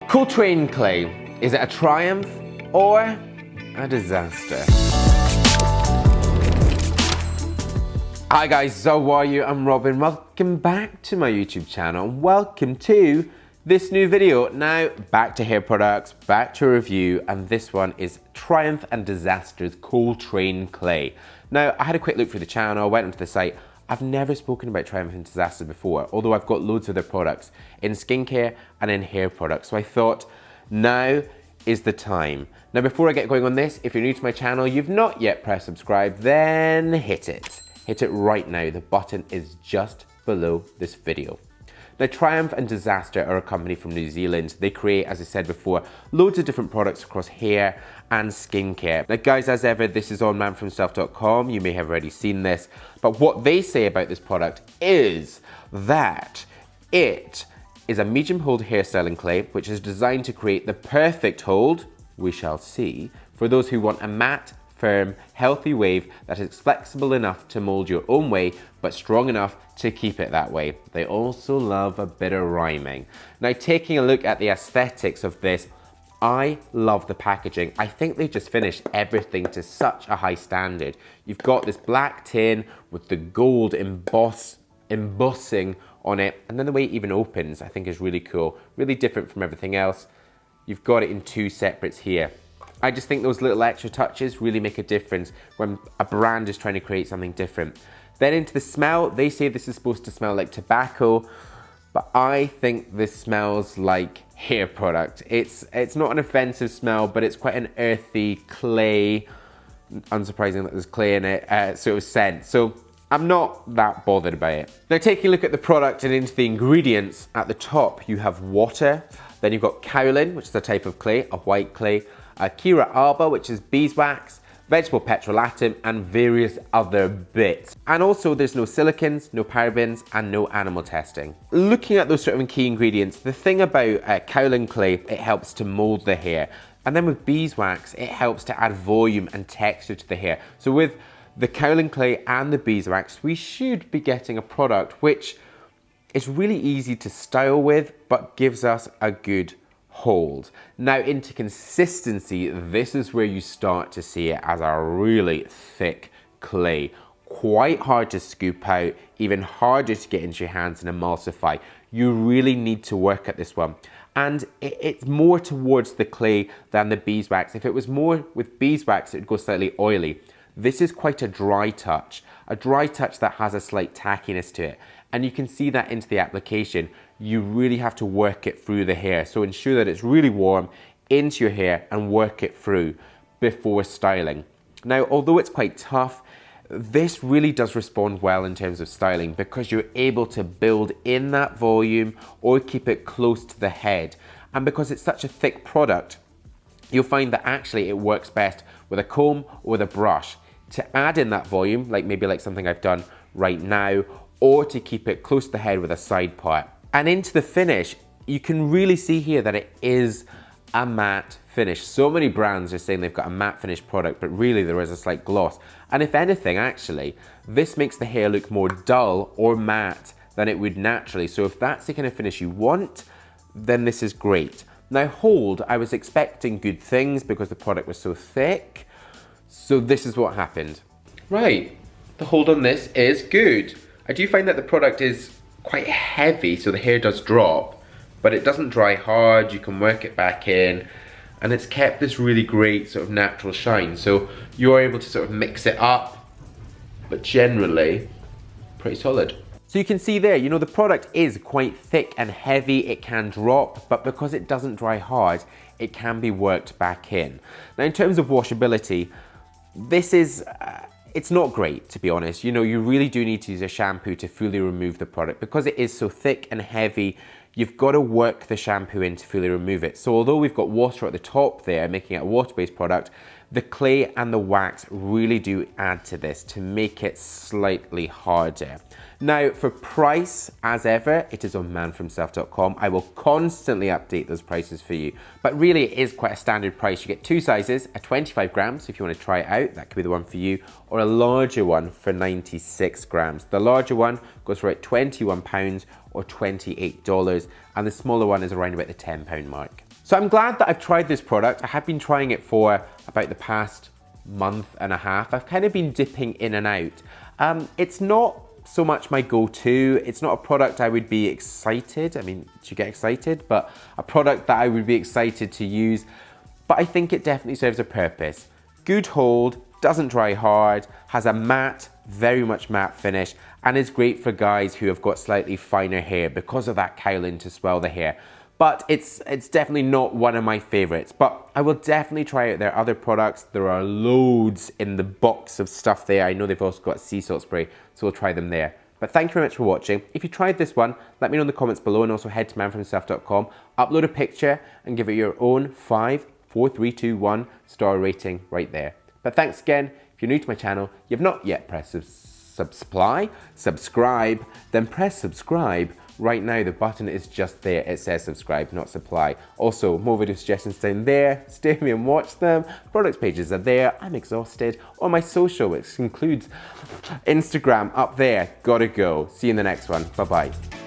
Coltrane clay, is it a triumph or a disaster? Hi guys, how are you? I'm Robin. Welcome back to my YouTube channel and welcome to this new video. Now back to hair products, back to a review, and this one is Triumph and Disaster's Coltrane clay. Now I had a quick look through the channel, went onto the site. I've never spoken about Triumph and Disaster before, although I've got loads of their products in skincare and in hair products. So I thought now is the time. Now before I get going on this, if you're new to my channel, you've not yet pressed subscribe, then hit it. Hit it right now. The button is just below this video. Now Triumph and Disaster are a company from New Zealand. They create, as I said before, loads of different products across hair and skincare. Now guys, as ever, this is on manfromself.com. You may have already seen this, but what they say about this product is that it is a medium hold hairstyling clay, which is designed to create the perfect hold, we shall see, for those who want a matte, firm, healthy wave that is flexible enough to mold your own way, but strong enough to keep it that way. They also love a bit of rhyming. Now, taking a look at the aesthetics of this, I love the packaging. I think they just finished everything to such a high standard. You've got this black tin with the gold embossing on it, and then the way it even opens, I think is really cool. Really different from everything else. You've got it in two separates here. I just think those little extra touches really make a difference when a brand is trying to create something different. Then into the smell, they say this is supposed to smell like tobacco, but I think this smells like hair product. It's not an offensive smell, but it's quite an earthy clay, unsurprising that there's clay in it, sort of scent. So I'm not that bothered by it. Now taking a look at the product and into the ingredients, at the top you have water, then you've got kaolin, which is a type of clay, a white clay, Kira alba, which is beeswax, vegetable petrolatum, and various other bits. And also there's no silicons, no parabens, and no animal testing. Looking at those sort of key ingredients, the thing about kaolin clay, it helps to mold the hair. And then with beeswax, it helps to add volume and texture to the hair. So with the kaolin clay and the beeswax, we should be getting a product which is really easy to style with, but gives us a good hold. Now into consistency, this is where you start to see it as a really thick clay. Quite hard to scoop out, even harder to get into your hands and emulsify. You really need to work at this one. And it's more towards the clay than the beeswax. If it was more with beeswax, it would go slightly oily. This is quite a dry touch that has a slight tackiness to it. And you can see that into the application. You really have to work it through the hair. So ensure that it's really warm into your hair and work it through before styling. Now, although it's quite tough, this really does respond well in terms of styling because you're able to build in that volume or keep it close to the head. And because it's such a thick product, you'll find that actually it works best with a comb or with a brush to add in that volume, maybe like something I've done right now, or to keep it close to the head with a side part. And into the finish, you can really see here that it is a matte finish. So many brands are saying they've got a matte finish product, but really there is a slight gloss. And if anything, actually, this makes the hair look more dull or matte than it would naturally. So if that's the kind of finish you want, then this is great. Now hold, I was expecting good things because the product was so thick. So this is what happened. Right, the hold on this is good. I do find that the product is quite heavy, so the hair does drop, but it doesn't dry hard. You can work it back in, and it's kept this really great sort of natural shine. So you're able to sort of mix it up, but generally, pretty solid. So you can see there, the product is quite thick and heavy. It can drop, but because it doesn't dry hard, it can be worked back in. Now in terms of washability, this is, it's not great, to be honest. You really do need to use a shampoo to fully remove the product. Because it is so thick and heavy, you've got to work the shampoo in to fully remove it. So although we've got water at the top there, making it a water-based product, the clay and the wax really do add to this to make it slightly harder. Now for price, as ever, it is on manfromself.com. I will constantly update those prices for you, but really it is quite a standard price. You get two sizes, a 25 grams if you want to try it out, that could be the one for you, or a larger one for 96 grams. The larger one goes for about £21 or or $28, and the smaller one is around about the £10 mark. So I'm glad that I've tried this product. I have been trying it for about the past month and a half. I've kind of been dipping in and out. It's not so much my go-to. It's not a product I would be excited, I mean, to get excited, but a product that I would be excited to use. But I think it definitely serves a purpose. Good hold, doesn't dry hard, has a matte, very much matte finish, and is great for guys who have got slightly finer hair because of that cowling to swell the hair. But it's definitely not one of my favorites, but I will definitely try out their other products. There are loads in the box of stuff there. I know they've also got sea salt spray, so we'll try them there. But thank you very much for watching. If you tried this one, let me know in the comments below, and also head to manforhimself.com, upload a picture and give it your own 5, 4, 3, 2, 1 star rating right there. But thanks again. If you're new to my channel, you've not yet pressed subscribe, then press subscribe. Right now, the button is just there. It says subscribe, not supply. Also, more video suggestions down there. Stay with me and watch them. Products pages are there. I'm exhausted. On my social, which includes Instagram, up there. Gotta go. See you in the next one. Bye-bye.